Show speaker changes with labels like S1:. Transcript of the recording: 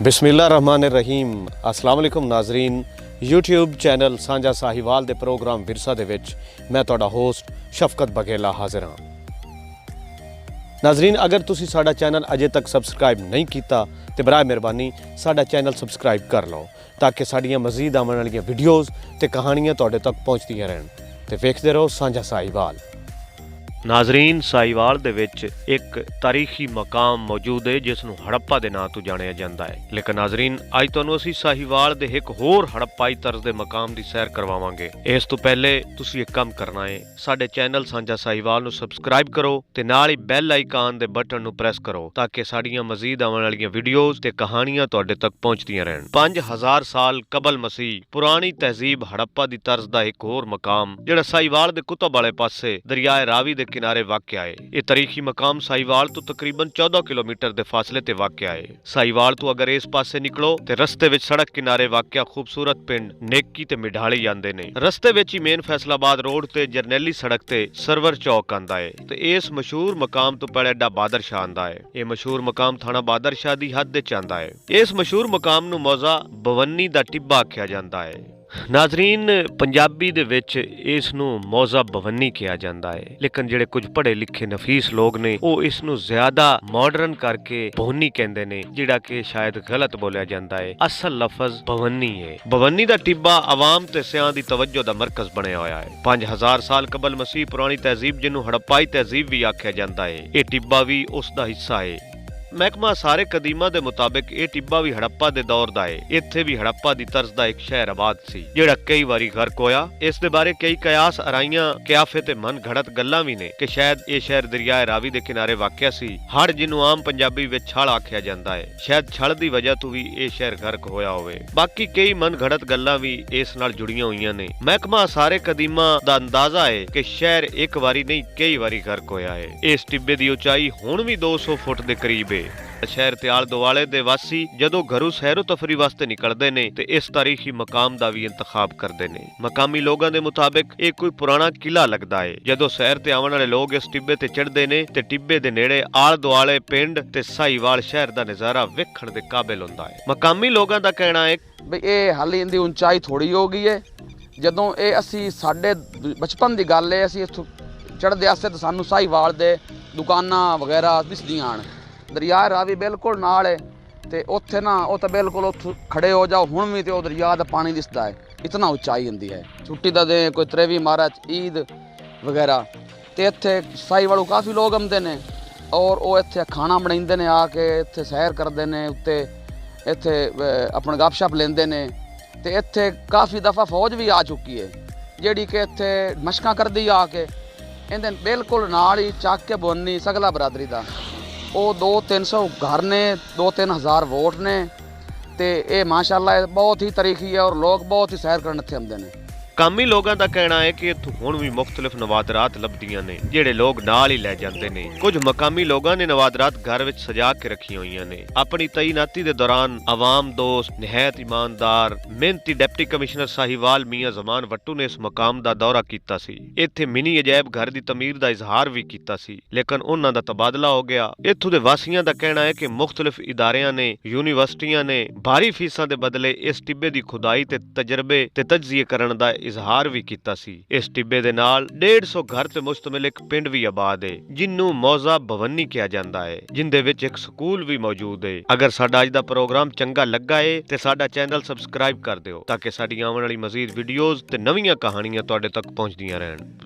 S1: बिस्मिल्लाहिर्रहमानिर्रहीम। अस्सलाम वालेकुम नाजरीन। यूट्यूब चैनल सांझा साहिवाल दे प्रोग्राम विरसा दे विच मैं तुहाडा होस्ट शफकत बघेला हाजिर हाँ। नाजरीन, अगर तुसी साडा चैनल अजे तक सबसक्राइब नहीं कीता तो बराए मेहरबानी साडा चैनल सबसक्राइब कर लो ताकि साड़ियाँ मजीद आने वाली वीडियोज़ ते कहानियाँ तुहाडे तक पहुँचदियाँ रहन ते वेखदे रहो सांझा साहिवाल। नाजरीन, साहिवाल दे विच एक तारीखी मकाम मौजूद है जिसनूं हड़प्पा दे नां तो जानिया जाता है। लेकिन नाजरीन, अज तुहानूं असीं साहिवाल दे एक होर हड़प्पाई तर्ज दे मकाम दी सैर करवावांगे। इस तो पहले तुसीं एक काम करना है, साडे चैनल सांझा साहिवाल नूं सबसक्राइब करो ते नाल ही बैल आइकान दे बटन नूं प्रेस करो ताकि साड़ियां मजीद आने वाली वीडियोज़ ते कहानियां तुहाडे तक पहुंचदियां रहन। 5000 साल कबल मसीह पुरानी तहजीब हड़प्पा दी तर्ज दा एक होर मकाम जिहड़ा साहिवाल दे कुतुब वाले पासे दरियाए रावी दे किनारे वाक़या है। यह तारीखी मकाम साहिवाल तो तकरीबन 14 किलोमीटर के फासले ते वाक़या है। साहिवाल तो अगर इस पासे निकलो तो रस्ते विच सड़क किनारे वाक़या खूबसूरत पिंड नेकी ते मिढाली आंदे ने। रस्ते विच ही मेन फैसलाबाद रोड ते जरनैली सड़क ते सरवर चौक आंदा है ते इस मशहूर मकाम तो पहले अड्डा बहादर शाह आंदा है। यह मशहूर मकाम थाना बहादर शाह दी हद विच आंदा है। इस मशहूर मकाम नूं मौजा बवन्नी दा टिब्बा आख्या जांदा है। नाजरीन, पंजाबी दे विच इस नूं मौजा बवन्नी कहा जाता है, लेकिन जिहड़े कुछ पढ़े लिखे नफीस लोग ने वो इस नूं ज्यादा मॉडर्न करके बवन्नी कहंदे ने, जिहड़ा कि शायद गलत बोलिया जाता है। असल लफज बवन्नी है। बवन्नी दा टिब्बा अवाम ते सियां दी तवज्जो दा मरकज बनया होया है। 5000 साल कबल मसीह पुरानी तहजीब जिन्हों हड़प्पाई तहजीब भी आख्या जाता है, यह टिब्बा भी उसका हिस्सा है। महकमा सारे कदीमा दे मुताबिक यह टिब्बा भी हड़प्पा दे दौर दा है। इत्थे भी हड़प्पा दी तर्ज दा एक शहर आबाद सी जिहड़ा कई बारी गर्क होया। इस दे बारे कई कयास अराइयां क्याफे ते मन घड़त गल्लां भी ने कि शायद यह शहर दरियाए रावी दे किनारे वाक़या सी। हड़ जिन्हों आम पंजाबी विच छल आख्या जाता है, शायद छल दी वजह तो भी यह शहर गर्क होया होवे। बाकी कई मन घड़त गल्लां भी इस नाल जुड़ियां होईयां ने। महकमा सारे कदीमा दा अंदाजा है कि शहर एक बारी नहीं कई बारी गर्क होया है। इस टिब्बे दी उचाई हुण भी 200 फुट दे करीब है। शहर ते आले दुआले दे वासी जदों घरों सैरो तफरी वास्ते निकलते ने ते इस तारीखी मकाम दा भी इंतखाब करते ने। मकामी लोगों के मुताबिक यह कोई पुराना किला लगता है। जदों सैर ते आवन वाले लोग इस टिब्बे ते चढ़ते ने ते टिब्बे दे नेड़े आले दुआले पिंड ते साहिवाल शहर दा नजारा वेखण दे काबिल हुंदा है। मकामी लोगों का कहना है
S2: भी ये हाली इनकी ऊंचाई थोड़ी हो गई है। जदों ये असी साडे बचपन की गल है, असी इत्थों चढ़दे आस्ते तो सानू साहिवाल दे दुकानां वगैरह दिसदियां आण। दरिया रावी बिल्कुल नाल है ते उत्थे ना वो तो बिल्कुल उत्थों खड़े हो जाओ हुण भी तो दरिया का पानी दिसदा है। इतना उचाई हुंदी है। छुट्टी का दिन कोई 23 मार्च ईद वगैरह ते इत्थे साहिवालों काफ़ी लोग आउंदे ने और वो इत्थे खाना बनाइंदे ने, आके इत्थे सैर करते हैं, उत्ते इत्थे अपने गपशप लेंदे ने ते इत्थे काफ़ी दफ़ा फौज भी आ चुकी है जिहड़ी कि इत्थे मशकां करदी आके। इहदे बिल्कुल नाल ही चक के बवन्नी सगला बरादरी का वो 200-300 घर ने, 2-3 हज़ार वोट ने ते ये माशाअल्लाह बहुत ही तारीखी है और लोग बहुत ही सैर करने इत्थे आउंदे ने।
S1: कामी लोगों का कहना है कि इत्थों हुण भी मुख्तलिफ नवादरात लभदियां ने जिहड़े लोग नाल ही लै जांदे ने। कुछ मकामी लोगों ने नवादरात घर विच सजा के रखी होईयां ने। अपनी तैनाती दे दौरान अवाम दोस्त निहायत ईमानदार मेहनती डिप्टी कमिश्नर साहिवाल मियां जमान वट्टू ने इस मकाम दा दौरा कीता सी। इत्थे मिनी अजैब घर दी तमीर दा इजहार भी कीता सी, लेकिन उन्हां दा तबादला हो गया। इत्थों दे वासियां दा कहना है कि मुख्तलिफ इदारियां ने, यूनिवर्सिटियां ने भारी फीसां दे बदले इस टिब्बे दी खुदाई ते तजर्बे ते तज्जिए करन दा इजहार भी कीता सी। इस टिब्बे दे नाल 150 घर ते मुश्तमिल एक पिंड भी आबाद है जिन्नू मौजा बवन्नी कहा जाता है, जिंदे विच एक स्कूल भी मौजूद है। अगर साडा अज दा प्रोग्राम चंगा लगा है ते साडा चैनल सबसक्राइब कर दिओ ताकि साडी आने वाली मजीद वीडियोज़ ते नवीं कहानियां तुहाडे तक पहुंचदियां रहन।